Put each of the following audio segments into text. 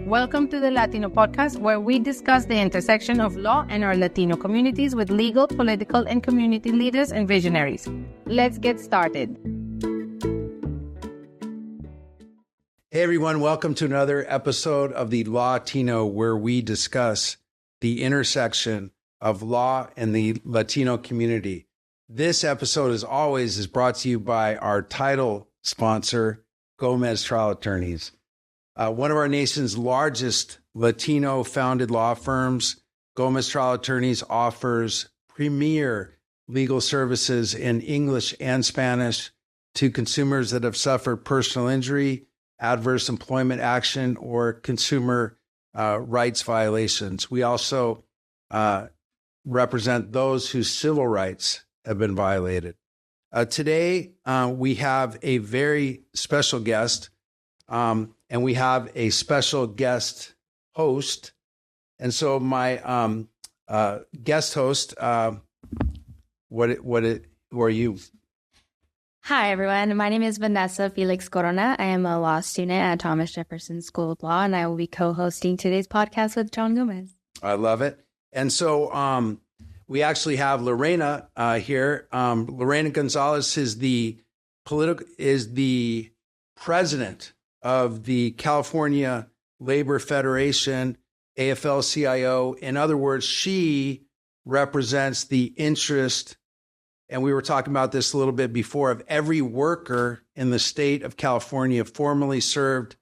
Welcome to the Latino podcast, where we discuss the intersection of law and our Latino communities with legal, political, and community leaders and visionaries. Let's get started. Hey everyone, welcome to another episode of the Latino, where we discuss the intersection of law and the Latino community. This episode, as always, is brought to you by our title sponsor, Gomez Trial Attorneys. One of our nation's largest Latino-founded law firms, Gomez Trial Attorneys offers premier legal services in English and Spanish to consumers that have suffered personal injury, adverse employment action, or consumer rights violations. We also represent those whose civil rights have been violated. Today, we have a very special guest, and we have a special guest host. And so my guest host, who are you? Hi, everyone. My name is Vanessa Felix Corona. I am a law student at Thomas Jefferson School of Law, and I will be co-hosting today's podcast with John Gomez. I love it. And so we actually have Lorena here. Lorena Gonzalez is the president of the California Labor Federation, AFL-CIO. In other words, she represents the interest, and we were talking about this a little bit before, of every worker in the state of California formerly served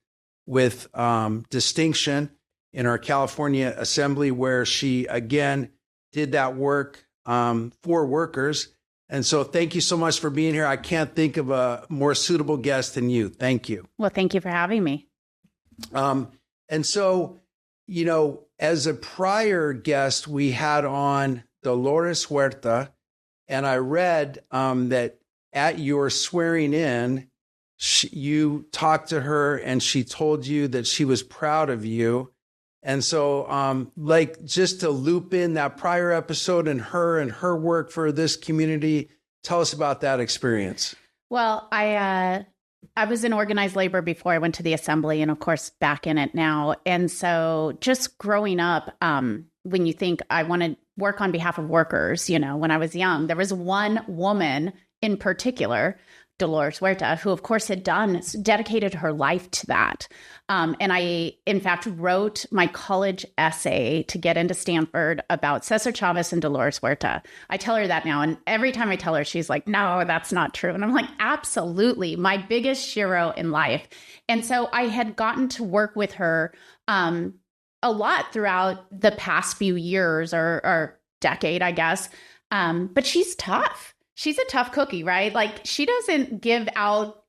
with distinction in our California Assembly, where she, again, did that work for workers. And so thank you so much for being here. I can't think of a more suitable guest than you. Thank you. Well, thank you for having me. And so, you know, as a prior guest, we had on Dolores Huerta, and I read that at your swearing in, you talked to her and she told you that she was proud of you. And so, just to loop in that prior episode and her work for this community, tell us about that experience. Well, I was in organized labor before I went to the assembly, and of course back in it now. And so just growing up, when you think I want to work on behalf of workers, you know, when I was young, there was one woman in particular, Dolores Huerta, who of course had dedicated her life to that. And I, in fact, wrote my college essay to get into Stanford about Cesar Chavez and Dolores Huerta. I tell her that now, and every time I tell her, she's like, no, that's not true. And I'm like, absolutely, my biggest hero in life. And so I had gotten to work with her a lot throughout the past few years or decade, I guess. But she's tough. She's a tough cookie, right? Like, she doesn't give out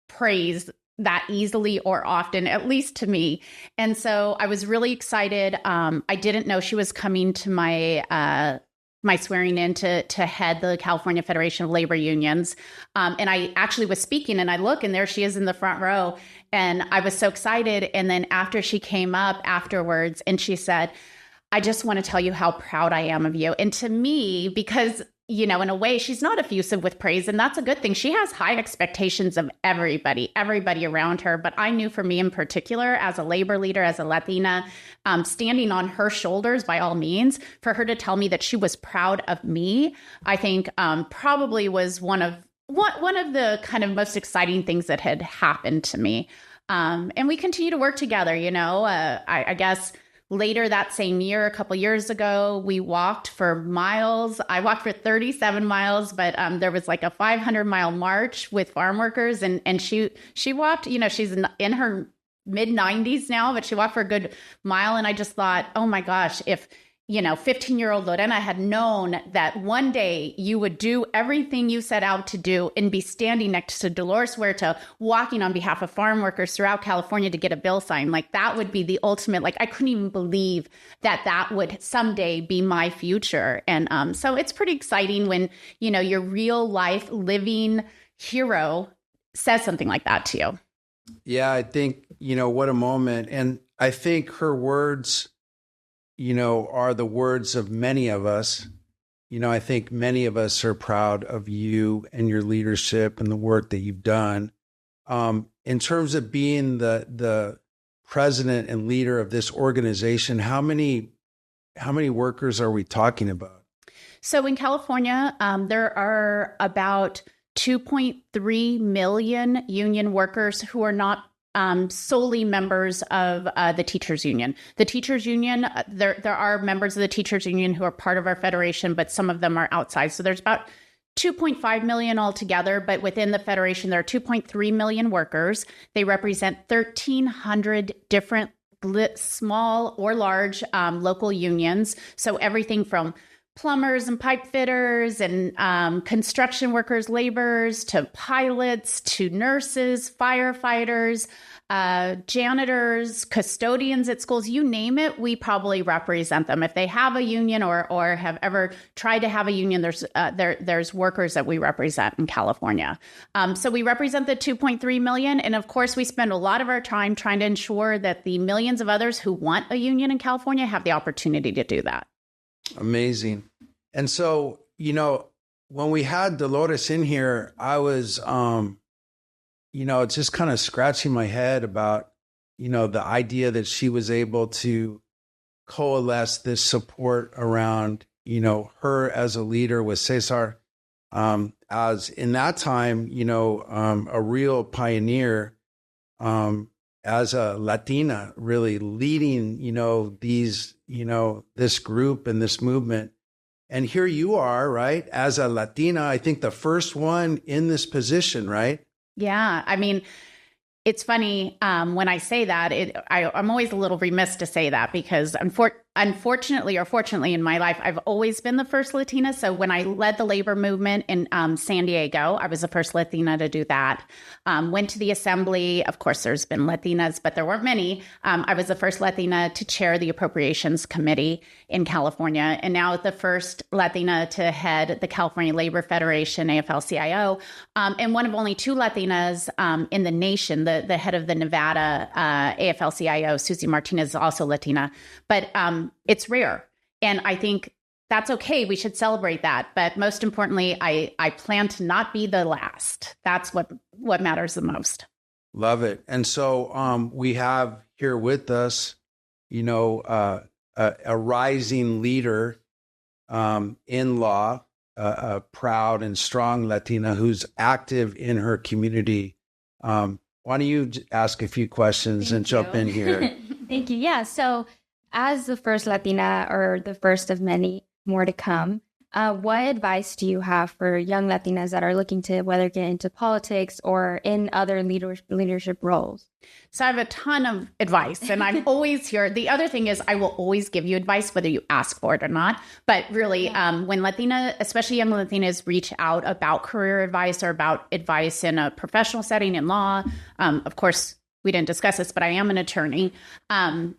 praise that easily or often, at least to me. And so I was really excited. I didn't know she was coming to my swearing in to head the California Federation of Labor Unions. And I actually was speaking, and I look, and there she is in the front row. And I was so excited. And then after she came up afterwards, and she said, I just want to tell you how proud I am of you. And to me, because, you know, in a way, she's not effusive with praise, and that's a good thing. She has high expectations of everybody around her. But I knew, for me in particular, as a labor leader, as a Latina, standing on her shoulders by all means, for her to tell me that she was proud of me, I think probably was one of the kind of most exciting things that had happened to me. And we continue to work together. You know, I guess later that same year, a couple years ago, we walked for miles. I walked for 37 miles, but there was like a 500-mile march with farm workers. And she walked, you know, she's in her mid-90s now, but she walked for a good mile. And I just thought, oh my gosh, if, you know, 15-year-old Lorena had known that one day you would do everything you set out to do and be standing next to Dolores Huerta, walking on behalf of farm workers throughout California to get a bill signed, like, that would be the ultimate. Like, I couldn't even believe that would someday be my future. And so it's pretty exciting when, you know, your real life living hero says something like that to you. Yeah, I think, you know, what a moment. And I think her words, you know, are the words of many of us. You know, I think many of us are proud of you and your leadership and the work that you've done. In terms of being the president and leader of this organization. How many workers are we talking about? So in California, there are about 2.3 million union workers who are not solely members of the teachers union. The teachers union, there are members of the teachers union who are part of our federation, but some of them are outside. So there's about 2.5 million altogether, but within the federation, there are 2.3 million workers. They represent 1,300 different small or large local unions. So everything from plumbers and pipe fitters and construction workers, laborers, to pilots, to nurses, firefighters, janitors, custodians at schools, you name it, we probably represent them. If they have a union or have ever tried to have a union, there's workers that we represent in California. So we represent the 2.3 million. And of course, we spend a lot of our time trying to ensure that the millions of others who want a union in California have the opportunity to do that. Amazing. And so, when we had Dolores in here, I was, just kind of scratching my head about, the idea that she was able to coalesce this support around, her as a leader with Cesar, as in that time, a real pioneer, as a Latina, really leading, this group and this movement. And here you are, right? As a Latina, I think the first one in this position, right? Yeah. I mean, it's funny when I say that, I'm always a little remiss to say that because unfortunately or fortunately in my life, I've always been the first Latina. So when I led the labor movement in San Diego, I was the first Latina to do that. Went to the assembly. Of course, there's been Latinas, but there weren't many. I was the first Latina to chair the Appropriations Committee in California, and now the first Latina to head the California Labor Federation, AFL-CIO, and one of only two Latinas in the nation. The head of the Nevada AFL-CIO, Susie Martinez, is also Latina, but it's rare. And I think that's okay. We should celebrate that. But most importantly, I plan to not be the last. That's what matters the most. Love it. And so we have here with us, a rising leader in law, a proud and strong Latina who's active in her community. Why don't you ask a few questions and jump in here? Thank you. Yeah. So as the first Latina, or the first of many more to come, what advice do you have for young Latinas that are looking to whether get into politics or in other leadership roles? So I have a ton of advice, and I'm always here. The other thing is I will always give you advice, whether you ask for it or not. But really, when Latina, especially young Latinas, reach out about career advice or about advice in a professional setting in law, of course, we didn't discuss this, but I am an attorney. I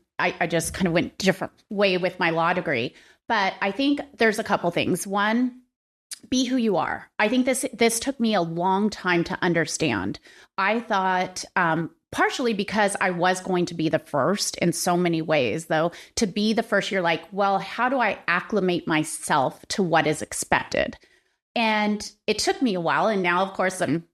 just kind of went different way with my law degree. But I think there's a couple things. One, be who you are. I think this took me a long time to understand. I thought, partially because I was going to be the first in so many ways, though, to be the first, you're like, well, how do I acclimate myself to what is expected? And it took me a while. And now, of course, I'm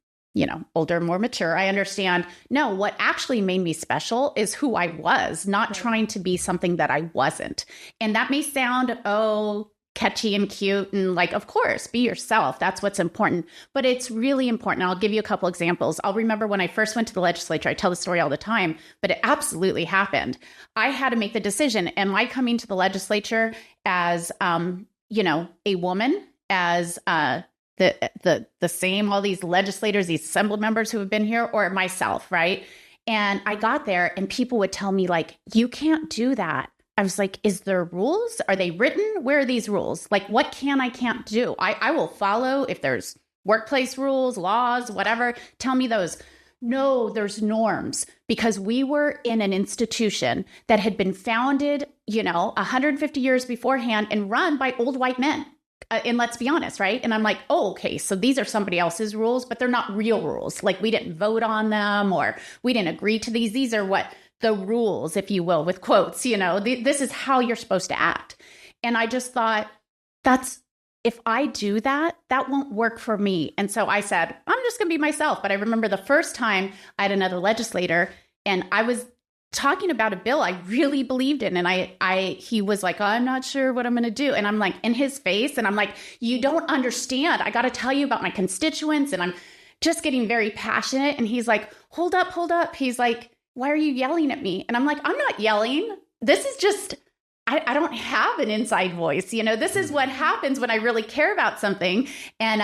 older, more mature. I understand, no, what actually made me special is who I was, not trying to be something that I wasn't. And that may sound, catchy and cute. And like, of course, be yourself. That's what's important. But it's really important. I'll give you a couple examples. I'll remember when I first went to the legislature, I tell the story all the time, but it absolutely happened. I had to make the decision. Am I coming to the legislature as, a woman, as, the same, all these legislators, these assembly members who have been here, or myself, right? And I got there and people would tell me like, you can't do that. I was like, is there rules? Are they written? Where are these rules? Like, what I can't do? I will follow if there's workplace rules, laws, whatever. Tell me those. No, there's norms, because we were in an institution that had been founded, 150 years beforehand and run by old white men. And let's be honest, right? And I'm like, okay, so these are somebody else's rules, but they're not real rules. Like we didn't vote on them or we didn't agree to these. These are what the rules, if you will, with quotes, this is how you're supposed to act. And I just thought if I do that, that won't work for me. And so I said, I'm just going to be myself. But I remember the first time I had another legislator and I was talking about a bill I really believed in. And he was like, oh, I'm not sure what I'm going to do. And I'm like in his face and I'm like, you don't understand. I got to tell you about my constituents. And I'm just getting very passionate. And he's like, hold up. He's like, why are you yelling at me? And I'm like, I'm not yelling. This is just, I don't have an inside voice. You know, this is what happens when I really care about something. And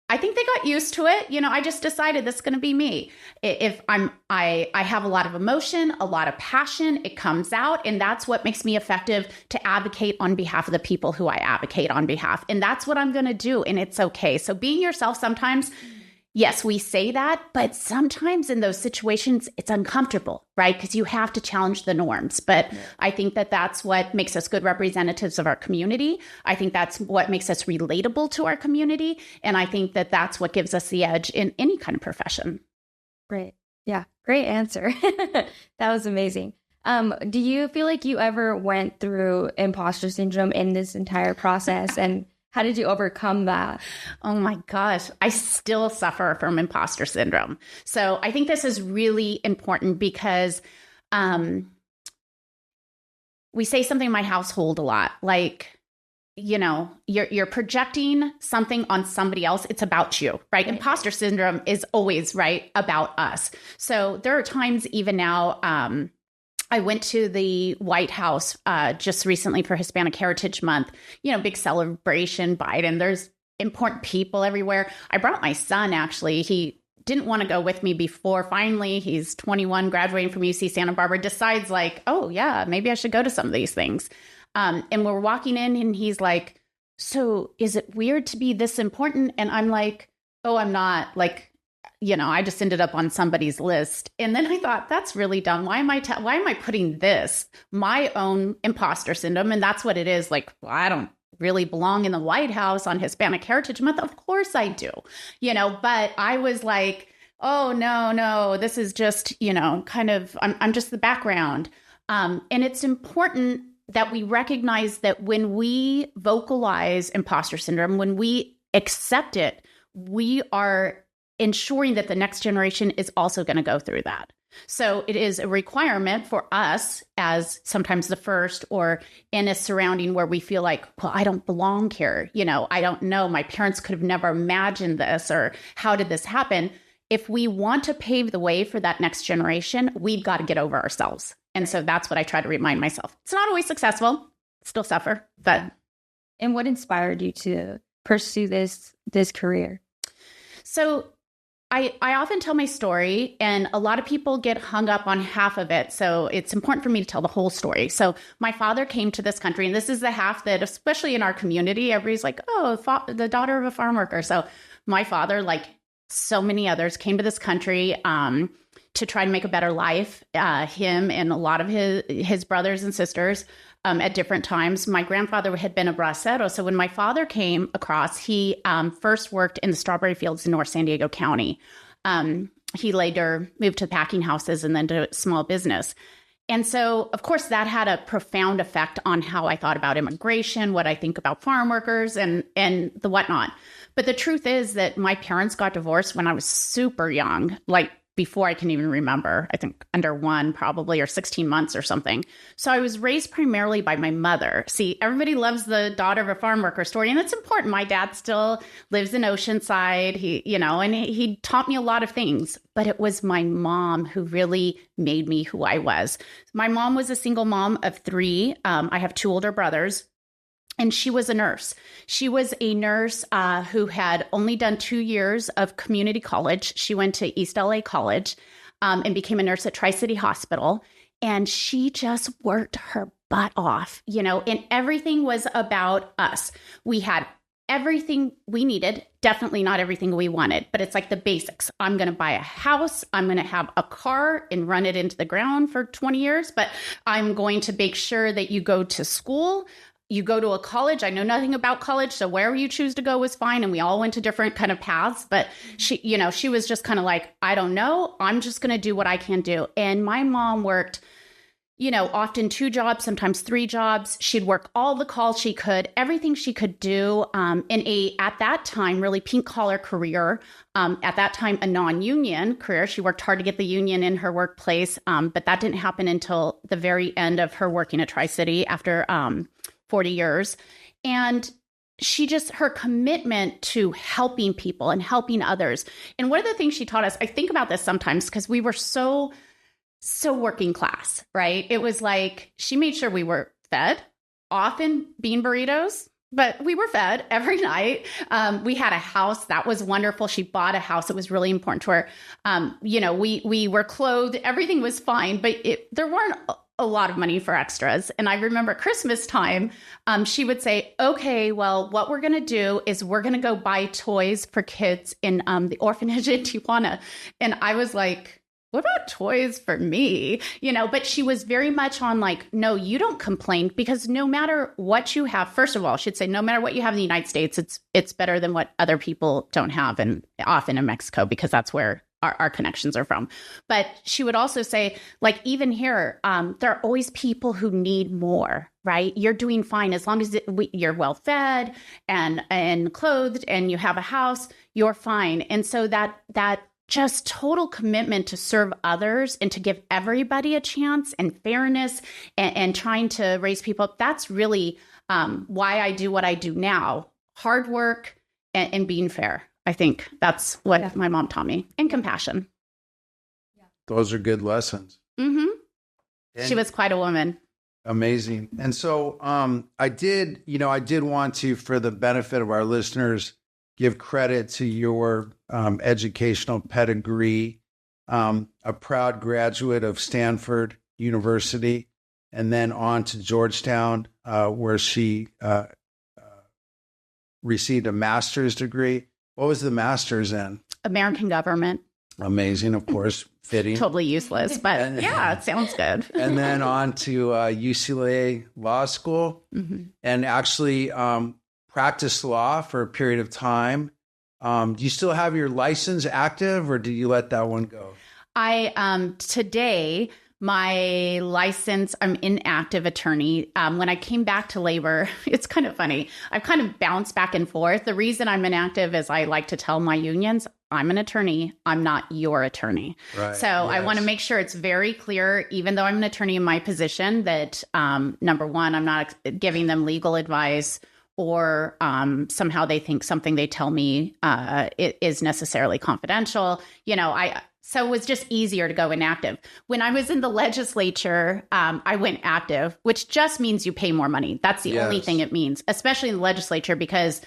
I think they got used to it. You know, I just decided this is going to be me. If I have a lot of emotion, a lot of passion, it comes out. And that's what makes me effective to advocate on behalf of the people who I advocate on behalf. And that's what I'm going to do. And it's okay. So being yourself sometimes, yes, we say that, but sometimes in those situations, it's uncomfortable, right? Because you have to challenge the norms. But I think that that's what makes us good representatives of our community. I think that's what makes us relatable to our community. And I think that that's what gives us the edge in any kind of profession. Great. Yeah, great answer. That was amazing. Do you feel like you ever went through imposter syndrome in this entire process? And how did you overcome that? Oh my gosh, I still suffer from imposter syndrome. So I think this is really important because we say something in my household a lot, like, you know, you're projecting something on somebody else. It's about you, right? Imposter syndrome is always right about us. So there are times even now, I went to the White House just recently for Hispanic Heritage Month, you know, big celebration, Biden. There's important people everywhere. I brought my son, actually. He didn't want to go with me before. Finally, he's 21, graduating from UC Santa Barbara, decides like, oh, yeah, maybe I should go to some of these things. And we're walking in and he's like, so is it weird to be this important? And I'm like, oh, I'm not. Like, you know, I just ended up on somebody's list. And then I thought, that's really dumb. Why am I putting this, my own imposter syndrome? And that's what it is. Like, well, I don't really belong in the White House on Hispanic Heritage Month. Of course I do, you know, but I was like, oh, no, this is just, you know, kind of, I'm just the background. And it's important that we recognize that when we vocalize imposter syndrome, when we accept it, we are ensuring that the next generation is also going to go through that. So it is a requirement for us as sometimes the first or in a surrounding where we feel like, well, I don't belong here. You know, I don't know. My parents could have never imagined this, or how did this happen? If we want to pave the way for that next generation, we've got to get over ourselves. And so that's what I try to remind myself. It's not always successful, still suffer, but. And what inspired you to pursue this career? So I often tell my story, and a lot of people get hung up on half of it. So it's important for me to tell the whole story. So my father came to this country, and this is the half that, especially in our community, everybody's like, oh, the daughter of a farm worker. So my father, like so many others, came to this country to try to make a better life. Him and a lot of his brothers and sisters at different times. My grandfather had been a bracero. So when my father came across, he first worked in the strawberry fields in North San Diego County. He later moved to packing houses and then to small business. And so, of course, that had a profound effect on how I thought about immigration, what I think about farm workers and the whatnot. But the truth is that my parents got divorced when I was super young, like before I can even remember, I think under 1 probably, or 16 months or something. So I was raised primarily by my mother. See, everybody loves the daughter of a farm worker story, and it's important. My dad still lives in Oceanside. He taught me a lot of things, but it was my mom who really made me who I was. My mom was a single mom of 3. I have 2 older brothers. And she was a nurse. She was a nurse who had only done 2 years of community college. She went to East LA College and became a nurse at Tri-City Hospital. And she just worked her butt off, you know, and everything was about us. We had everything we needed, definitely not everything we wanted, but it's like the basics. I'm going to buy a house. I'm going to have a car and run it into the ground for 20 years, but I'm going to make sure that you go to school. You go to a college. I know nothing about college, so wherever you choose to go was fine. And we all went to different kind of paths. But she was just kind of like, I don't know. I'm just going to do what I can do. And my mom worked often 2 jobs, sometimes 3 jobs. She'd work all the calls she could, everything she could do in at that time, really pink collar career. At that time, a non-union career. She worked hard to get the union in her workplace, but that didn't happen until the very end of her working at Tri-City after 40 years. And her commitment to helping people and helping others. And one of the things she taught us, I think about this sometimes because we were so working class, right? It was like she made sure we were fed, often bean burritos, but we were fed every night. We had a house that was wonderful. She bought a house. It was really important to her. We were clothed. Everything was fine, but there weren't a lot of money for extras. And I remember Christmas time, she would say, okay, well, what we're going to do is we're going to go buy toys for kids in the orphanage in Tijuana. And I was like, what about toys for me? But she was very much on like, no, you don't complain, because no matter what you have, first of all, she'd say, no matter what you have in the United States, it's better than what other people don't have, and often in Mexico, because that's where our connections are from. But she would also say, like, even here, there are always people who need more, right? You're doing fine as long as you're well fed and clothed and you have a house, you're fine. And so that just total commitment to serve others and to give everybody a chance and fairness and trying to raise people up. That's really why I do what I do now. Hard work and being fair. I think that's what my mom taught me. And compassion. Those are good lessons. Mm-hmm. She was quite a woman. Amazing. And so I did want to, for the benefit of our listeners, give credit to your educational pedigree, a proud graduate of Stanford University, and then on to Georgetown, where she received a master's degree. What was the master's in? American government. Amazing, of course, fitting. Totally useless, but it sounds good. And then on to UCLA Law School, and actually practiced law for a period of time. Do you still have your license active, or did you let that one go? Today, my license, I'm inactive attorney. When I came back to labor, it's kind of funny. I've kind of bounced back and forth. The reason I'm inactive is I like to tell my unions, I'm an attorney. I'm not your attorney. Right. So yes. I want to make sure it's very clear, even though I'm an attorney in my position, that number one, I'm not giving them legal advice or somehow they think something they tell me is necessarily confidential. So it was just easier to go inactive. When I was in the legislature, I went active, which just means you pay more money. That's the only thing it means, especially in the legislature, because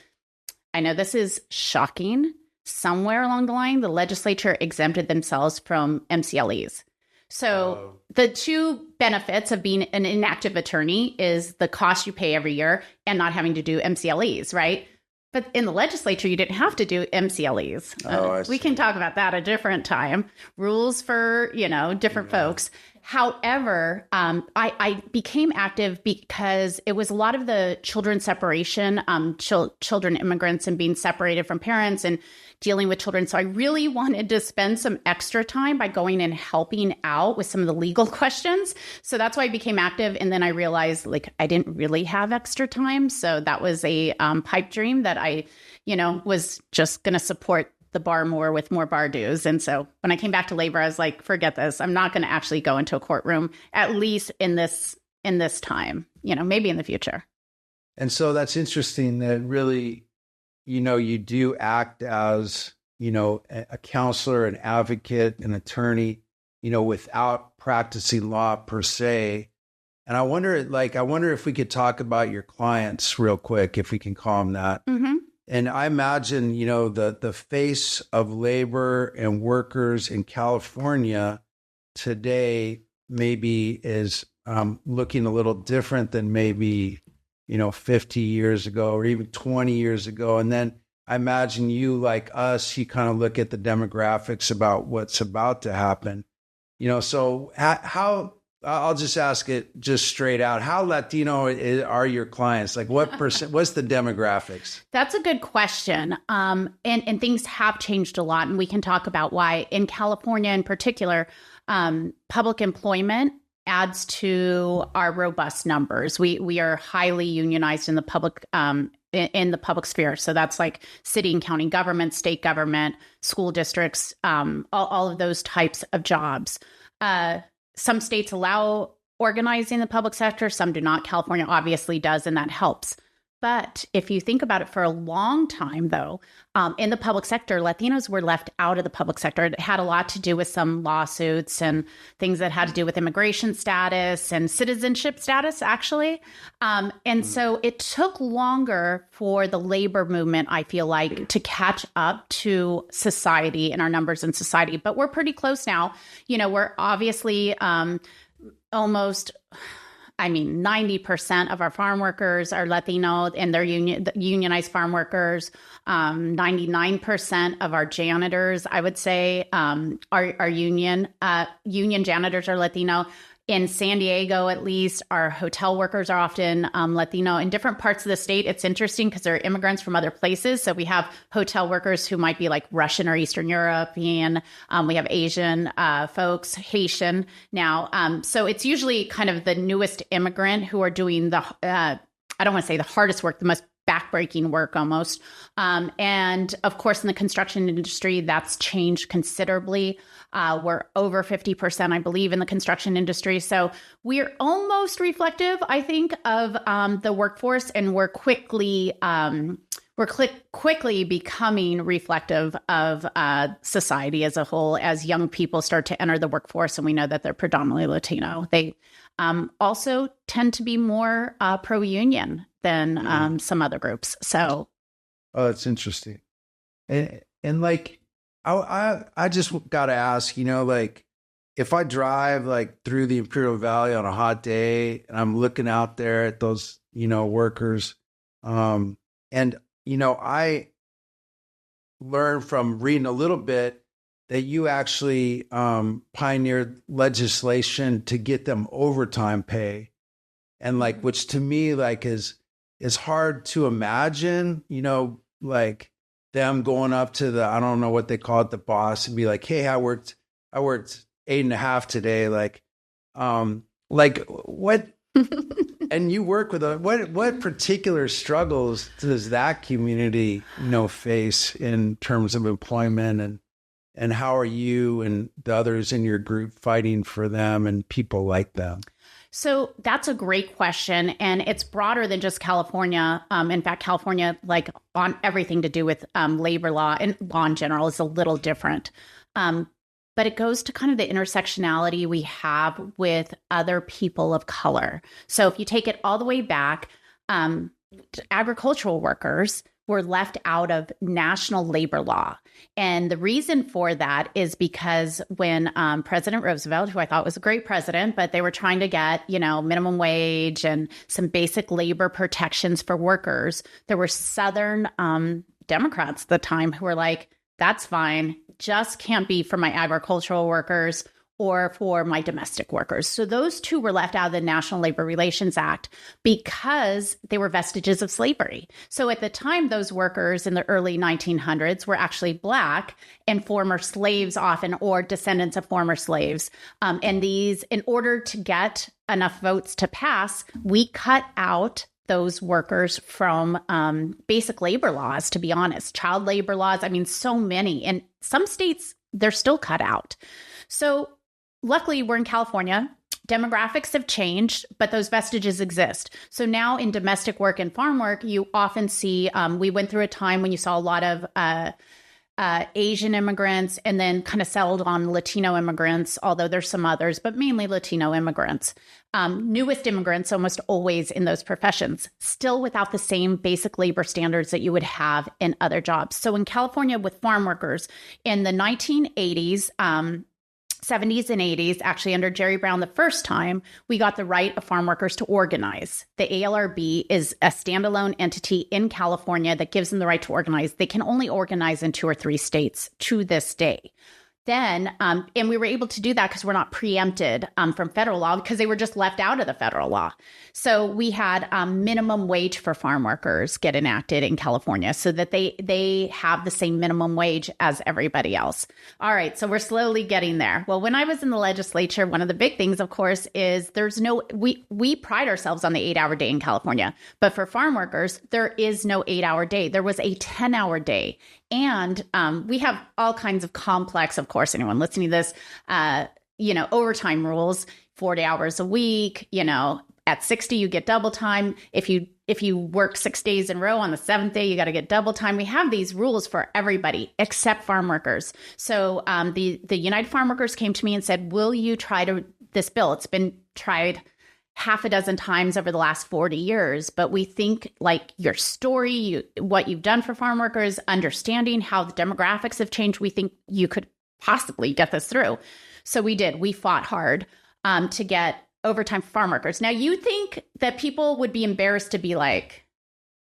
I know this is shocking. Somewhere along the line, the legislature exempted themselves from MCLEs. So the two benefits of being an inactive attorney is the cost you pay every year and not having to do MCLEs, right? But in the legislature, you didn't have to do MCLEs. We can talk about that a different time. Rules for, different folks. However, I became active because it was a lot of the children separation, children immigrants and being separated from parents and dealing with children. So I really wanted to spend some extra time by going and helping out with some of the legal questions. So that's why I became active. And then I realized I didn't really have extra time. So that was a pipe dream that I, was just going to support the bar more with more bar dues. And so when I came back to labor, I was like, forget this. I'm not going to actually go into a courtroom, at least in this time, maybe in the future. And so that's interesting that really, you do act as, a counselor, an advocate, an attorney, without practicing law per se. And I wonder if we could talk about your clients real quick, if we can call them that. Mm-hmm. And I imagine, the face of labor and workers in California today maybe is looking a little different than maybe, 50 years ago or even 20 years ago. And then I imagine you, like us, you kind of look at the demographics about what's about to happen. So how I'll just ask it just straight out. How Latino are your clients? Like what percent, what's the demographics? That's a good question. And things have changed a lot. And we can talk about why in California in particular, public employment adds to our robust numbers. We are highly unionized in the public in the public sphere. So that's like city and county government, state government, school districts, all of those types of jobs. Some states allow organizing in the public sector, some do not. California obviously does, and that helps. But if you think about it, for a long time, though, in the public sector, Latinos were left out of the public sector. It had a lot to do with some lawsuits and things that had to do with immigration status and citizenship status, actually. And so it took longer for the labor movement, I feel like, to catch up to society and our numbers in society. But we're pretty close now. We're obviously almost... 90% of our farm workers are Latino, and they're unionized farm workers. 99% of our janitors, I would say, are union. Union janitors are Latino. In San Diego, at least, our hotel workers are often Latino. In different parts of the state, it's interesting because they're immigrants from other places. So we have hotel workers who might be like Russian or Eastern European. We have Asian folks, Haitian now. So it's usually kind of the newest immigrant who are doing the, I don't want to say the hardest work, the most backbreaking work almost. And of course, in the construction industry, that's changed considerably. We're over 50%, I believe, in the construction industry. So we're almost reflective, I think, of the workforce, and we're quickly becoming reflective of society as a whole as young people start to enter the workforce. And we know that they're predominantly Latino. They also tend to be more pro-union than some other groups. So, oh, that's interesting. And like, I just got to ask, like, if I drive like through the Imperial Valley on a hot day and I'm looking out there at those, workers, and, I learned from reading a little bit that you actually pioneered legislation to get them overtime pay. And like, which to me, like, is hard to imagine, like them going up to the, I don't know what they call it, the boss, and be like, hey, I worked 8.5 today. Like what, and you work with what particular struggles does that community, face in terms of employment, and how are you and the others in your group fighting for them and people like them? So that's a great question. And it's broader than just California. In fact, California, like on everything to do with labor law and law in general, is a little different. But it goes to kind of the intersectionality we have with other people of color. So if you take it all the way back, agricultural workers were left out of national labor law. And the reason for that is because when President Roosevelt, who I thought was a great president, but they were trying to get, minimum wage and some basic labor protections for workers, there were Southern Democrats at the time who were like, that's fine, just can't be for my agricultural workers or for my domestic workers. So those two were left out of the National Labor Relations Act because they were vestiges of slavery. So at the time, those workers in the early 1900s were actually Black and former slaves often, or descendants of former slaves. And these, in order to get enough votes to pass, we cut out those workers from basic labor laws, to be honest, child labor laws. I mean, so many. In some states, they're still cut out. So luckily, we're in California. Demographics have changed, but those vestiges exist. So now in domestic work and farm work, you often see, we went through a time when you saw a lot of Asian immigrants and then kind of settled on Latino immigrants, although there's some others, but mainly Latino immigrants. Newest immigrants almost always in those professions, still without the same basic labor standards that you would have in other jobs. So in California with farm workers in the 1980s, 70s and 80s, actually under Jerry Brown the first time, we got the right of farm workers to organize. The ALRB is a standalone entity in California that gives them the right to organize. They can only organize in 2 or 3 states to this day. then, and we were able to do that because we're not preempted from federal law because they were just left out of the federal law. So we had minimum wage for farm workers get enacted in California so that they have the same minimum wage as everybody else. All right, so we're slowly getting there. Well, when I was in the legislature, one of the big things, of course, is we pride ourselves on the 8-hour day in California, but for farm workers, there is no 8-hour day. There was a 10-hour day. And we have all kinds of complex, of course, anyone listening to this, overtime rules, 40 hours a week, at 60, you get double time. If you work 6 days in a row on the 7th day, you got to get double time. We have these rules for everybody except farm workers. So the United Farm Workers came to me and said, will you try this bill? It's been tried half a dozen times over the last 40 years, but we think like your story, what you've done for farm workers, understanding how the demographics have changed, we think you could possibly get this through. So we did. We fought hard to get overtime for farm workers. Now, you think that people would be embarrassed to be like,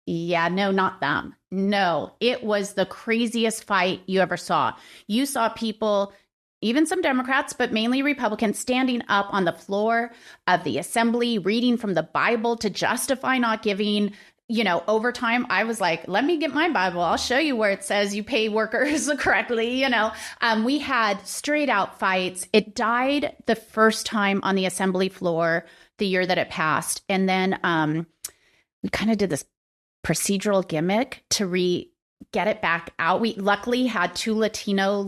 yeah, no, not them. No, it was the craziest fight you ever saw. You saw people, even some Democrats, but mainly Republicans, standing up on the floor of the assembly, reading from the Bible to justify not giving, overtime. I was like, let me get my Bible. I'll show you where it says you pay workers correctly. We had straight out fights. It died the first time on the assembly floor the year that it passed. And then we kind of did this procedural gimmick to get it back out. We luckily had 2 Latino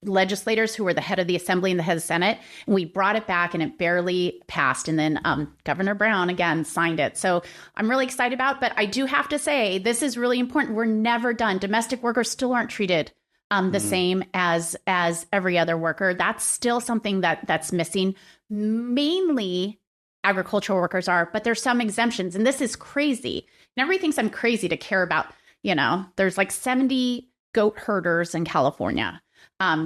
legislators who were the head of the Assembly and the head of the Senate, and we brought it back and it barely passed. And then Governor Brown again signed it. So I'm really excited about it. But I do have to say, this is really important. We're never done. Domestic workers still aren't treated the same as every other worker. That's still something that's missing. Mainly agricultural workers are, but there's some exemptions. And this is crazy. And everybody thinks I'm crazy to care about. There's like 70 goat herders in California.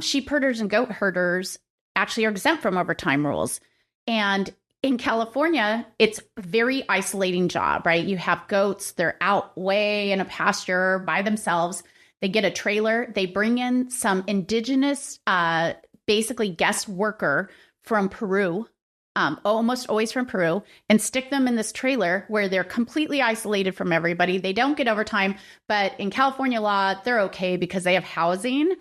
Sheep herders and goat herders actually are exempt from overtime rules. And in California, it's a very isolating job, right? You have goats, they're out way in a pasture by themselves. They get a trailer. They bring in some indigenous, basically guest worker from Peru, almost always from Peru, and stick them in this trailer where they're completely isolated from everybody. They don't get overtime, but in California law, they're okay because they have housing.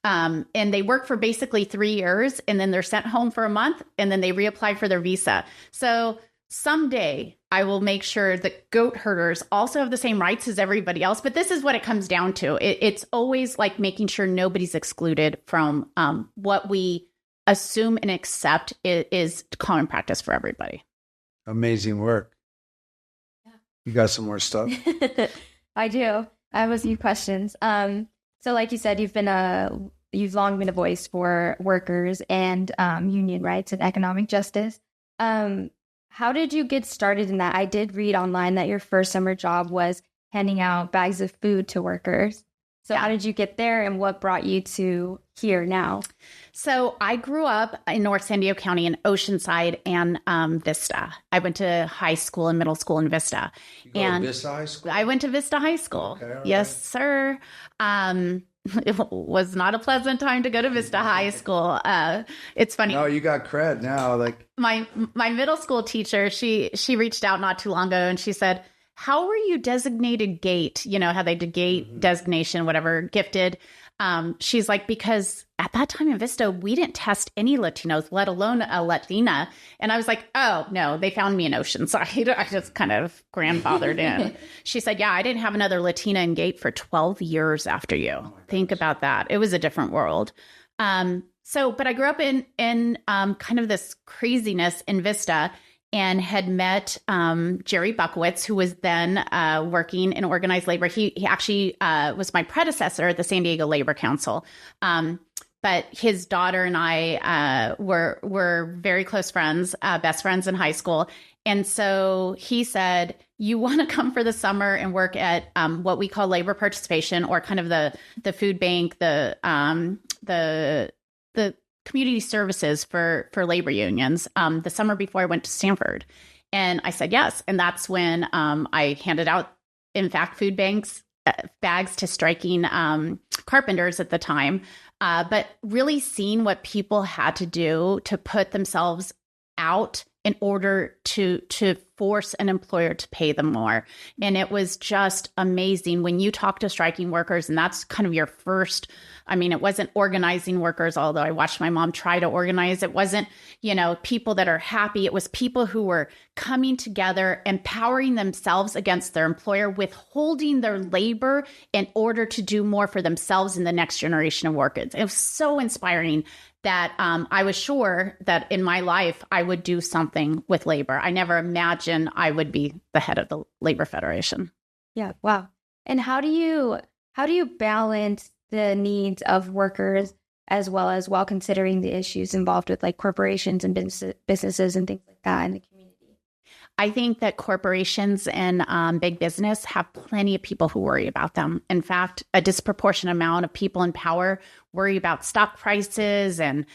And they work for basically 3 years, and then they're sent home for a month, and then they reapply for their visa. So someday I will make sure that goat herders also have the same rights as everybody else. But this is what it comes down to. It's always like making sure nobody's excluded from what we assume and accept is common practice for everybody. Amazing work. Yeah. You got some more stuff? I do. I have a few questions. So like you said, you've long been a voice for workers and union rights and economic justice. How did you get started in that? I did read online that your first summer job was handing out bags of food to workers. So how did you get there, and what brought you to here now? So I grew up in North San Diego County in Oceanside and Vista. I went to high school and middle school in Vista. You go to Vista High School? I went to Vista High School. Okay, yes, sir. It was not a pleasant time to go to Vista High School. It's funny. No, you got cred now. Like my middle school teacher, she reached out not too long ago, and she said, how were you designated GATE? How they did GATE designation, whatever, gifted. She's like, because at that time in Vista, we didn't test any Latinos, let alone a Latina. And I was like, oh, no, they found me in Oceanside. I just kind of grandfathered in. She said, yeah, I didn't have another Latina in GATE for 12 years after you. Oh, think about that. It was a different world. But I grew up in kind of this craziness in Vista, and had met Jerry Buckowitz, who was then working in organized labor. He actually was my predecessor at the San Diego Labor Council. But his daughter and I were very close friends, best friends in high school. And so he said, you want to come for the summer and work at what we call labor participation, or kind of the food bank, the community services for labor unions, the summer before I went to Stanford. And I said yes. And that's when I handed out, in fact, food bags to striking carpenters at the time. but really seeing what people had to do to put themselves out in order to force an employer to pay them more. And it was just amazing when you talk to striking workers, and that's kind of your first, it wasn't organizing workers, although I watched my mom try to organize. It wasn't, people that are happy. It was people who were coming together, empowering themselves against their employer, withholding their labor in order to do more for themselves in the next generation of workers. It was so inspiring that I was sure that in my life, I would do something with labor. I never imagined I would be the head of the Labor Federation. Yeah. Wow. And how do you balance the needs of workers as well as while considering the issues involved with like corporations and businesses and things like that in the community? I think that corporations and big business have plenty of people who worry about them. In fact, a disproportionate amount of people in power worry about stock prices and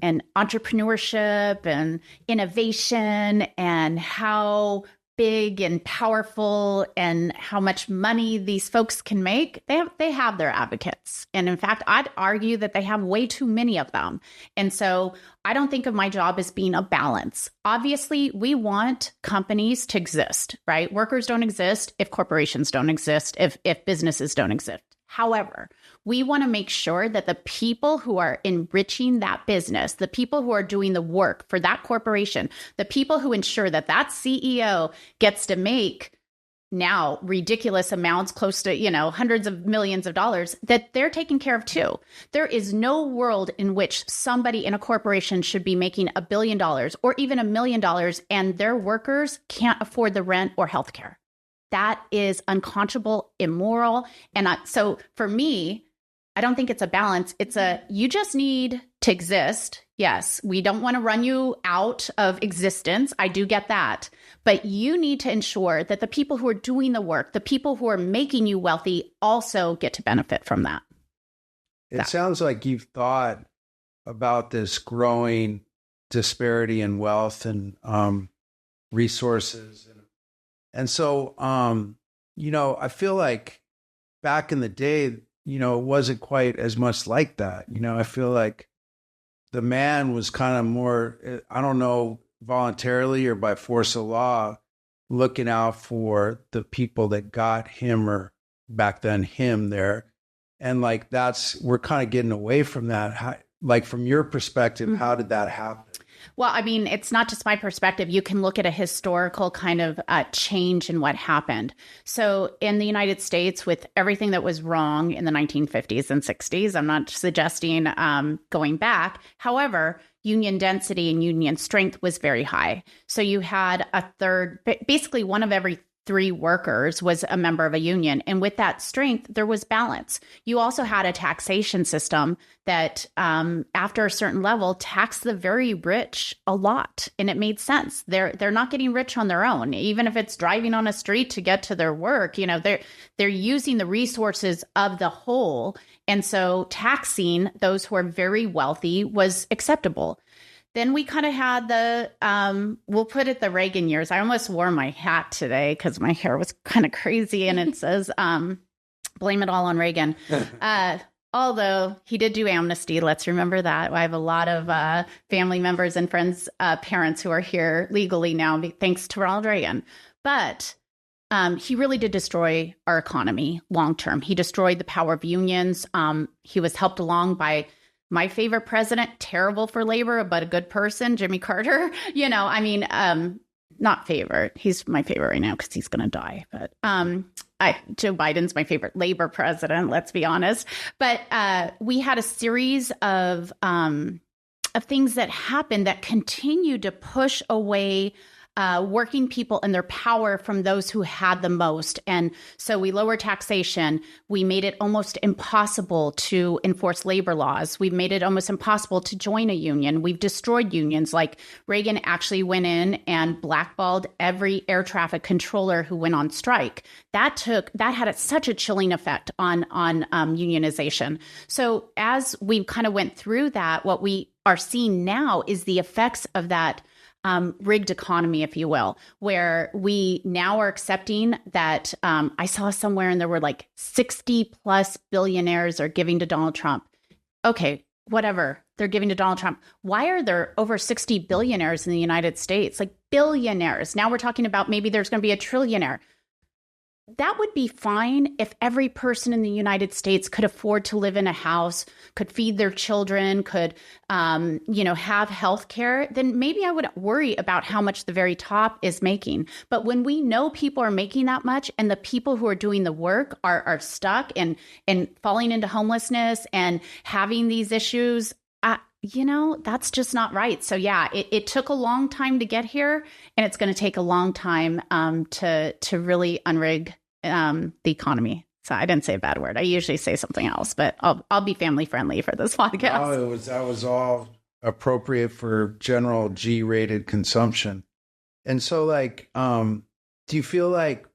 entrepreneurship and innovation and how big and powerful and how much money these folks can make. They have their advocates. And in fact, I'd argue that they have way too many of them. And so I don't think of my job as being a balance. Obviously, we want companies to exist, right? Workers don't exist if corporations don't exist, if businesses don't exist. However, we want to make sure that the people who are enriching that business, the people who are doing the work for that corporation, the people who ensure that that CEO gets to make now ridiculous amounts, close to, hundreds of millions of dollars, that they're taken care of too. There is no world in which somebody in a corporation should be making $1 billion or even $1 million and their workers can't afford the rent or healthcare. That is unconscionable, immoral. And so for me, I don't think it's a balance. You just need to exist. Yes, we don't want to run you out of existence. I do get that. But you need to ensure that the people who are doing the work, the people who are making you wealthy also get to benefit from that. It sounds like you've thought about this growing disparity in wealth and resources. And so, I feel like back in the day, it wasn't quite as much like that. I feel like the man was kind of more, I don't know, voluntarily or by force of law, looking out for the people that got him or back then him there. And like, we're kind of getting away from that. How, like from your perspective, how did that happen? Well, it's not just my perspective. You can look at a historical kind of change in what happened. So in the United States, with everything that was wrong in the 1950s and 60s, I'm not suggesting going back. However, union density and union strength was very high. So you had a third, basically one of every 3 workers was a member of a union. And with that strength, there was balance. You also had a taxation system that after a certain level taxed the very rich a lot. And it made sense. They're not getting rich on their own. Even if it's driving on a street to get to their work, they're using the resources of the whole. And so taxing those who are very wealthy was acceptable. Then we kind of had we'll put it the Reagan years. I almost wore my hat today because my hair was kind of crazy. And it says, blame it all on Reagan. Although he did do amnesty. Let's remember that. I have a lot of family members and friends, parents who are here legally now, thanks to Ronald Reagan. But he really did destroy our economy long term. He destroyed the power of unions. He was helped along by my favorite president, terrible for labor, but a good person, Jimmy Carter. Not favorite. He's my favorite right now because he's going to die. But Joe Biden's my favorite labor president, let's be honest. But we had a series of things that happened that continued to push away working people and their power from those who had the most. And so we lowered taxation. We made it almost impossible to enforce labor laws. We've made it almost impossible to join a union. We've destroyed unions. Like Reagan actually went in and blackballed every air traffic controller who went on strike. That had such a chilling effect on unionization. So as we kind of went through that, what we are seeing now is the effects of that rigged economy, if you will, where we now are accepting that I saw somewhere and there were like 60 plus billionaires are giving to Donald Trump. okay, whatever, they're giving to Donald Trump. Why are there over 60 billionaires in the United States? Like billionaires. Now we're talking about maybe there's going to be a trillionaire. That would be fine if every person in the United States could afford to live in a house, could feed their children, could, have health care. Then maybe I would worry about how much the very top is making. But when we know people are making that much and the people who are doing the work are stuck and falling into homelessness and having these issues, that's just not right. So yeah, it took a long time to get here, and it's going to take a long time to really unrig the economy. So I didn't say a bad word. I usually say something else, but I'll be family friendly for this podcast. Oh, that was all appropriate for general G-rated consumption. And so, do you feel like?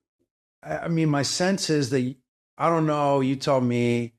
I mean, my sense is that I don't know. You tell me.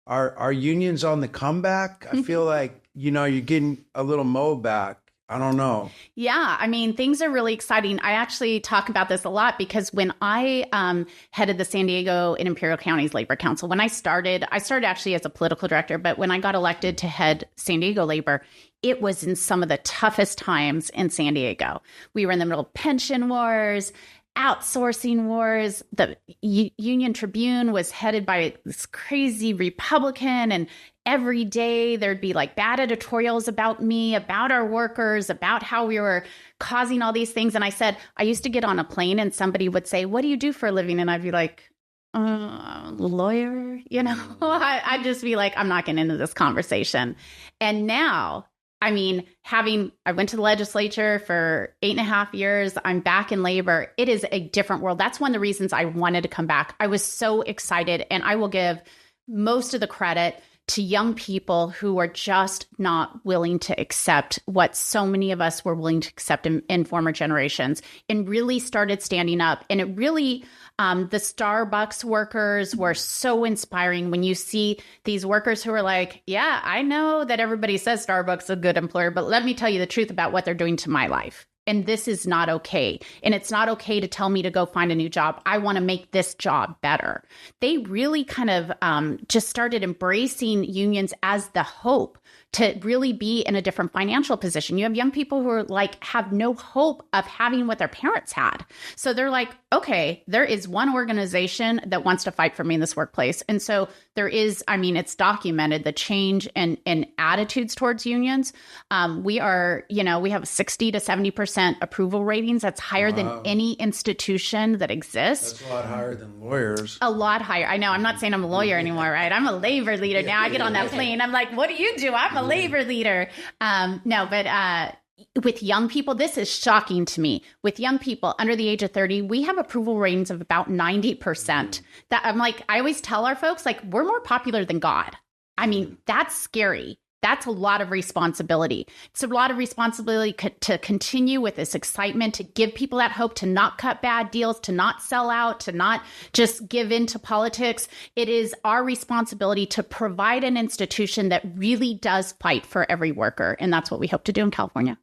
Are unions on the comeback? I feel like. You're getting a little mo back. I don't know. Yeah. I mean, things are really exciting. I actually talk about this a lot because when I headed the San Diego and Imperial Counties Labor Council, when I started actually as a political director, but when I got elected to head San Diego Labor, it was in some of the toughest times in San Diego. We were in the middle of pension wars, outsourcing wars. The Union Tribune was headed by this crazy Republican, and every day there'd be like bad editorials about me, about our workers, about how we were causing all these things. And I said, I used to get on a plane and somebody would say, what do you do for a living? And I'd be like, lawyer, I'd just be like, I'm not getting into this conversation. And now, I mean, I went to the legislature for 8.5 years. I'm back in labor. It is a different world. That's one of the reasons I wanted to come back. I was so excited, and I will give most of the credit to young people who are just not willing to accept what so many of us were willing to accept in former generations, and really started standing up. And it really, the Starbucks workers were so inspiring when you see these workers who are like, yeah, I know that everybody says Starbucks is a good employer, but let me tell you the truth about what they're doing to my life. And this is not okay. And it's not okay to tell me to go find a new job. I want to make this job better. They really kind of just started embracing unions as the hope to really be in a different financial position. You have young people who are like, have no hope of having what their parents had. So they're like, okay, there is one organization that wants to fight for me in this workplace. And so there is, it's documented, the change in attitudes towards unions. We have 60 to 70% approval ratings. That's higher than any institution that exists. That's a lot higher than lawyers. A lot higher. I know. I'm not saying I'm a lawyer anymore, right? I'm a labor leader now. I get on that plane. I'm like, what do you do? I'm a labor leader. With young people, this is shocking to me. With young people under the age of 30, we have approval ratings of about 90%. That I'm like, I always tell our folks, like, we're more popular than God. I mean, that's scary. That's a lot of responsibility. It's a lot of responsibility to continue with this excitement, to give people that hope, to not cut bad deals, to not sell out, to not just give in to politics. It is our responsibility to provide an institution that really does fight for every worker. And that's what we hope to do in California.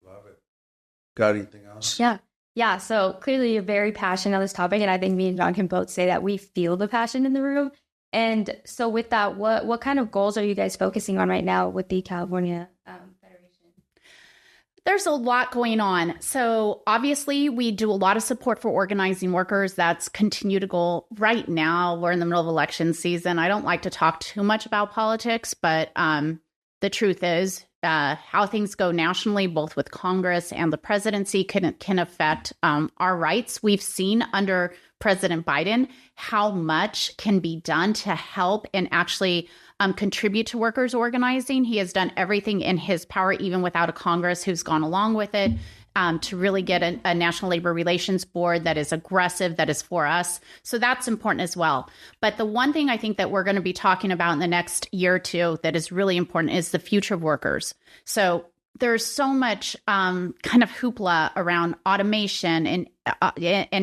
Love it. Got anything else? Yeah. So clearly you're very passionate on this topic. And I think me and John can both say that we feel the passion in the room. And so with that, what kind of goals are you guys focusing on right now with the California Federation? There's a lot going on. So obviously we do a lot of support for organizing workers. That's continued to go. Right now, we're in the middle of election season. I don't like to talk too much about politics, but the truth is how things go nationally, both with Congress and the presidency, can affect our rights. We've seen under President Biden how much can be done to help and actually contribute to workers organizing. He has done everything in his power, even without a Congress who's gone along with it, to really get a National Labor Relations Board that is aggressive, that is for us. So that's important as well. But the one thing I think that we're going to be talking about in the next year or two that is really important is the future of workers. So there's so much kind of hoopla around automation and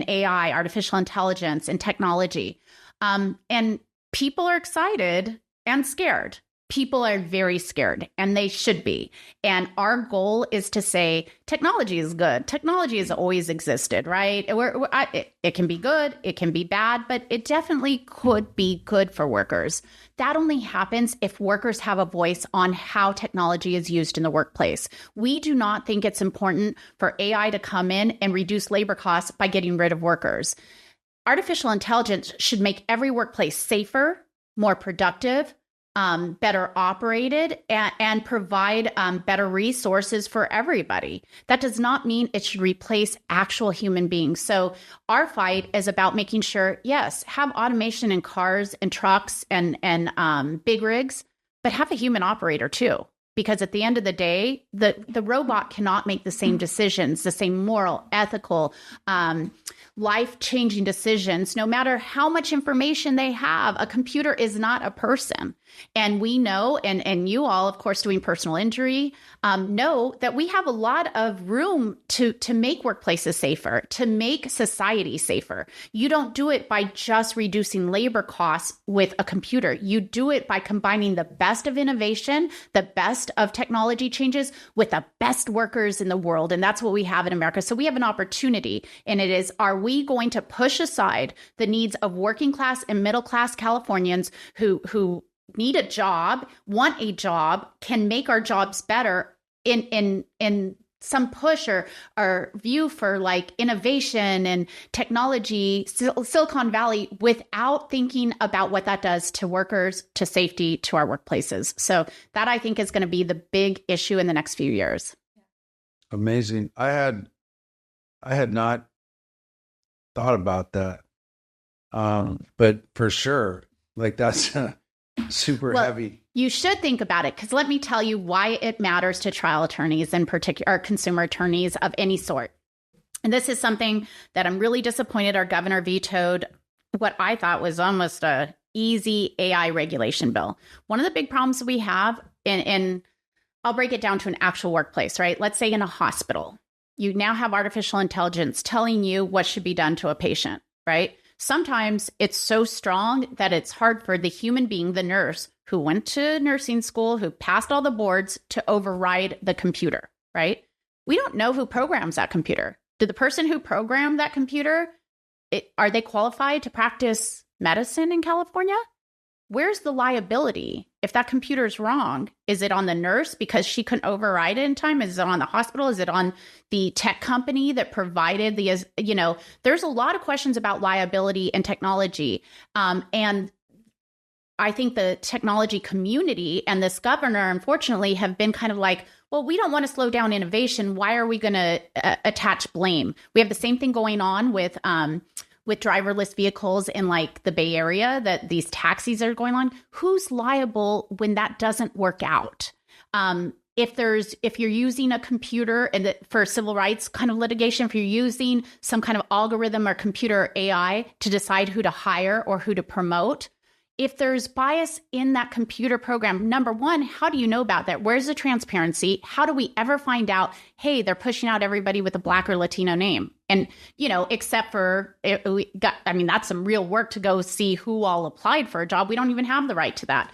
AI, artificial intelligence and technology. And people are excited and scared. people are very scared, and they should be. And our goal is to say technology is good. Technology has always existed, right? It can be good, it can be bad, but it definitely could be good for workers. That only happens if workers have a voice on how technology is used in the workplace. We do not think it's important for AI to come in and reduce labor costs by getting rid of workers. Artificial intelligence should make every workplace safer, more productive, better operated, and provide better resources for everybody. That does not mean it should replace actual human beings. So our fight is about making sure, yes, have automation in cars and trucks and big rigs, but have a human operator too. Because at the end of the day, the robot cannot make the same decisions, the same moral, ethical, life-changing decisions, no matter how much information they have. A computer is not a person. And we know, and you all, of course, doing personal injury, know that we have a lot of room to make workplaces safer, to make society safer. You don't do it by just reducing labor costs with a computer. You do it by combining the best of innovation, the best of technology changes with the best workers in the world. And that's what we have in America. So we have an opportunity, and it is, are we going to push aside the needs of working class and middle class Californians who need a job, want a job, can make our jobs better in some push or view for like innovation and technology, Silicon Valley, without thinking about what that does to workers, to safety, to our workplaces. So that, I think, is going to be the big issue in the next few years. Amazing. I had not thought about that. But for sure, like that's super heavy. You should think about it, because let me tell you why it matters to trial attorneys in particular, or consumer attorneys of any sort. And this is something that I'm really disappointed our governor vetoed what I thought was almost a easy AI regulation bill. One of the big problems we have in I'll break it down to an actual workplace, right? Let's say in a hospital, you now have artificial intelligence telling you what should be done to a patient, right? Sometimes it's so strong that it's hard for the human being, the nurse, who went to nursing school, who passed all the boards, to override the computer, right? We don't know who programs that computer. Did the person who programmed that computer, are they qualified to practice medicine in California? Where's the liability? If that computer is wrong, is it on the nurse because she couldn't override it in time? Is it on the hospital? Is it on the tech company that provided the, there's a lot of questions about liability and technology. And I think the technology community and this governor, unfortunately, have been kind of like, well, we don't want to slow down innovation. Why are we going to attach blame? We have the same thing going on with driverless vehicles in like the Bay Area, that these taxis are going on. Who's liable when that doesn't work out? If you're using a computer and for civil rights kind of litigation, if you're using some kind of algorithm or computer AI to decide who to hire or who to promote, if there's bias in that computer program, number one, how do you know about that? Where's the transparency? How do we ever find out, hey, they're pushing out everybody with a Black or Latino name? And, except for, that's some real work to go see who all applied for a job. We don't even have the right to that.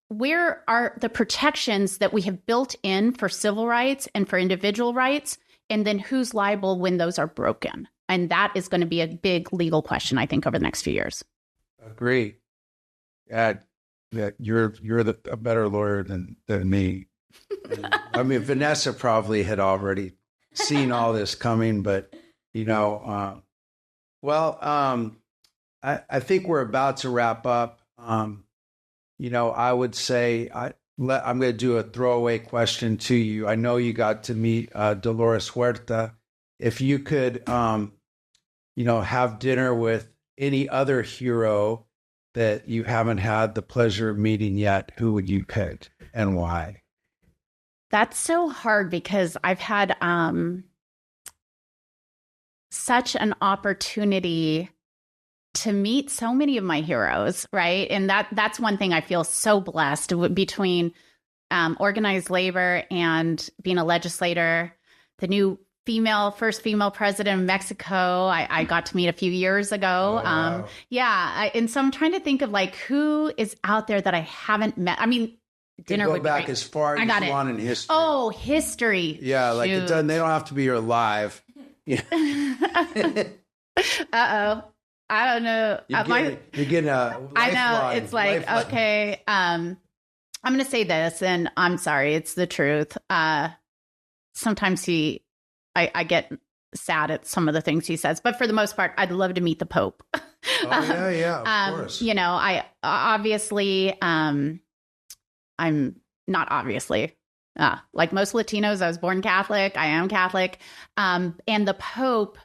Where are the protections that we have built in for civil rights and for individual rights? And then who's liable when those are broken? And that is going to be a big legal question, I think, over the next few years. Agree. Yeah, you're a better lawyer than me. I mean, Vanessa probably had already seen all this coming, but I think we're about to wrap up. I would say I'm going to do a throwaway question to you. I know you got to meet Dolores Huerta. If you could, have dinner with any other hero that you haven't had the pleasure of meeting yet, who would you pick and why? That's so hard because I've had such an opportunity to meet so many of my heroes, right? And that's one thing I feel so blessed between organized labor and being a legislator. The new first female president of Mexico. I got to meet a few years ago. Oh, wow. And so I'm trying to think of like who is out there that I haven't met. I mean, dinner would go back be great. as far as you want in history. Oh, history. Yeah, like Shoot. they don't have to be alive. Yeah. Uh-oh. I don't know. You're getting a lifeline. I know. It's like, okay, I'm going to say this, and I'm sorry. It's the truth. Sometimes I get sad at some of the things he says, but for the most part, I'd love to meet the Pope. Oh, yeah, of course. You know, I obviously, I'm not obviously, like most Latinos, I was born Catholic. I am Catholic. And the Pope,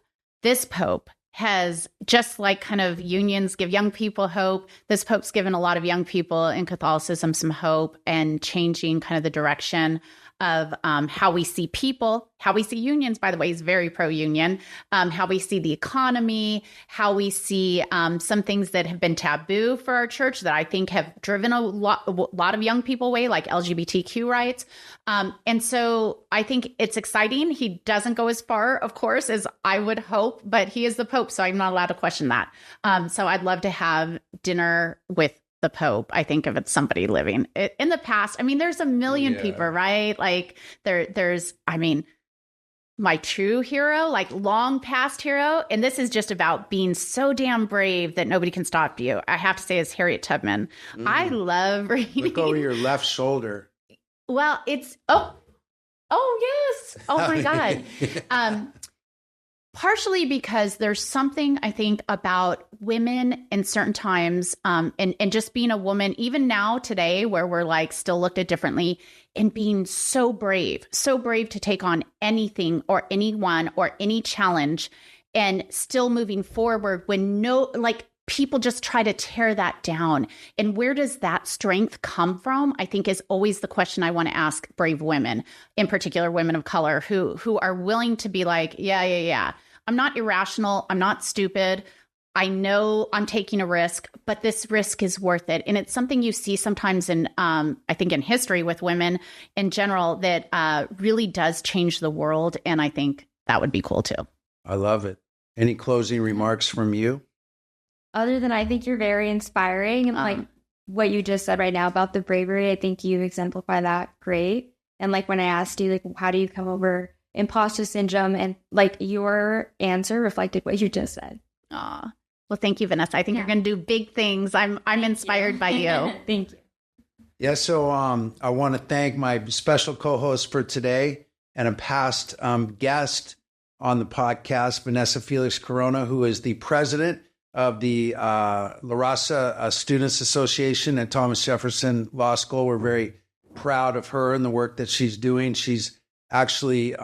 this Pope, has, just like kind of unions give young people hope, this Pope's given a lot of young people in Catholicism some hope and changing kind of the direction of how we see people, how we see unions, by the way, is very pro-union, how we see the economy, how we see some things that have been taboo for our church that I think have driven a lot of young people away, like LGBTQ rights. And so I think it's exciting. He doesn't go as far, of course, as I would hope, but he is the Pope, so I'm not allowed to question that. So I'd love to have dinner with the Pope, I think, if it's somebody living. In the past, I mean, there's a million people, right? Like there's, I mean, my true hero, like long past hero, and this is just about being so damn brave that nobody can stop you, I have to say, is Harriet Tubman. I love reading. Look over your left shoulder. Well, it's, oh, yes. Oh my God. Partially because there's something, I think, about women in certain times, and just being a woman, even now today, where we're like still looked at differently, and being so brave to take on anything or anyone or any challenge, and still moving forward when people just try to tear that down. And where does that strength come from? I think is always the question I want to ask brave women, in particular women of color, who are willing to be like, yeah. I'm not irrational. I'm not stupid. I know I'm taking a risk, but this risk is worth it. And it's something you see sometimes in, I think in history with women in general, that really does change the world. And I think that would be cool too. I love it. Any closing remarks from you? Other than I think you're very inspiring, and like what you just said right now about the bravery, I think you exemplify that great. And like when I asked you, like, how do you come over imposter syndrome, and like your answer reflected what you just said. Aw. Well, thank you, Vanessa. I think you're going to do big things. I'm inspired by you. Thank you. Yeah, so I want to thank my special co-host for today and a past guest on the podcast, Vanessa Felix Corona, who is the president of the La Raza Students Association at Thomas Jefferson Law School. We're very proud of her and the work that she's doing. She's actually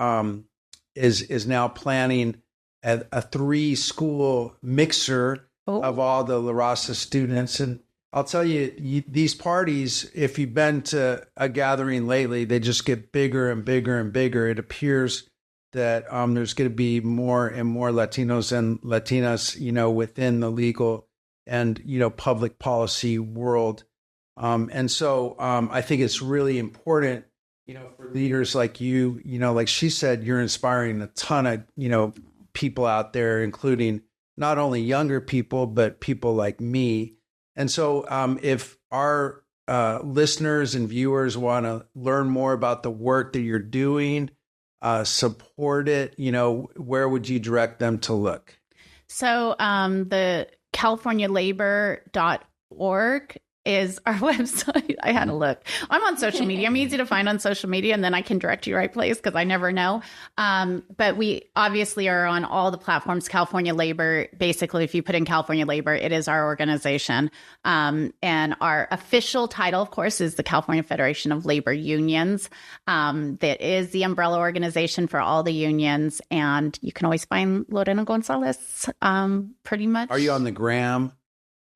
is now planning a 3-school mixer of all the La Raza students. And I'll tell you, these parties, if you've been to a gathering lately, they just get bigger and bigger and bigger. It appears that there's going to be more and more Latinos and Latinas, within the legal and, public policy world. And so I think it's really important, for leaders like you, like she said, you're inspiring a ton of, people out there, including not only younger people, but people like me. And so if our listeners and viewers want to learn more about the work that you're doing, support it, where would you direct them to look? So the CaliforniaLabor.org is our website. I had to look. I'm on social media. I'm easy to find on social media, and then I can direct you right place because I never know. But we obviously are on all the platforms. California Labor, basically, if you put in California Labor, it is our organization. And our official title, of course, is the California Federation of Labor Unions. That is the umbrella organization for all the unions. And you can always find Lorena Gonzalez pretty much. Are you on the gram?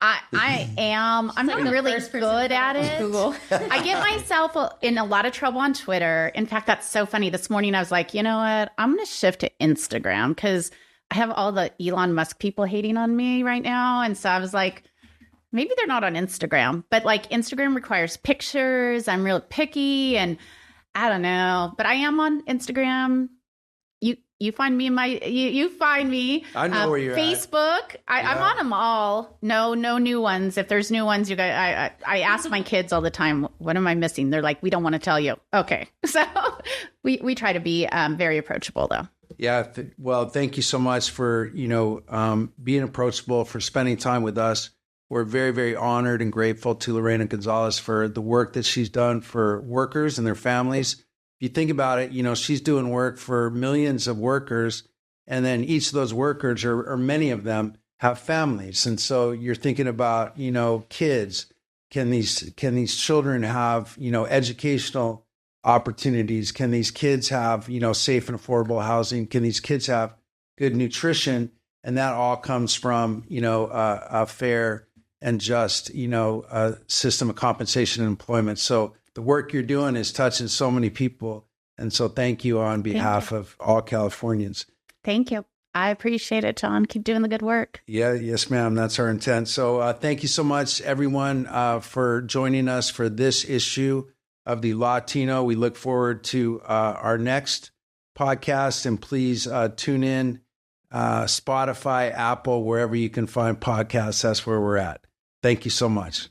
I am. I'm not really good at it. Google. I get myself in a lot of trouble on Twitter. In fact, that's so funny. This morning, I was like, you know what? I'm going to shift to Instagram because I have all the Elon Musk people hating on me right now. And so I was like, maybe they're not on Instagram. But like Instagram requires pictures. I'm real picky and I don't know. But I am on Instagram. You find me you find me. I know where you're Facebook. I'm on them all. No new ones. If there's new ones, you guys, I ask my kids all the time, what am I missing? They're like, we don't want to tell you. Okay. So we try to be very approachable though. Yeah. Well, thank you so much for, being approachable, for spending time with us. We're very, very honored and grateful to Lorena Gonzalez for the work that she's done for workers and their families. If you think about it, she's doing work for millions of workers, and then each of those workers, or many of them, have families. And so you're thinking about, kids. Can these children have, educational opportunities? Can these kids have, safe and affordable housing? Can these kids have good nutrition? And that all comes from, a fair and just, system of compensation and employment. So the work you're doing is touching so many people. And so thank you on behalf of all Californians. Thank you. I appreciate it, John. Keep doing the good work. Yeah. Yes, ma'am. That's our intent. So thank you so much, everyone, for joining us for this issue of the Latino. We look forward to our next podcast, and please tune in Spotify, Apple, wherever you can find podcasts. That's where we're at. Thank you so much.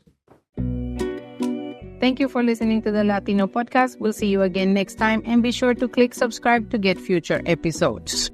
Thank you for listening to the Latino podcast. We'll see you again next time, and be sure to click subscribe to get future episodes.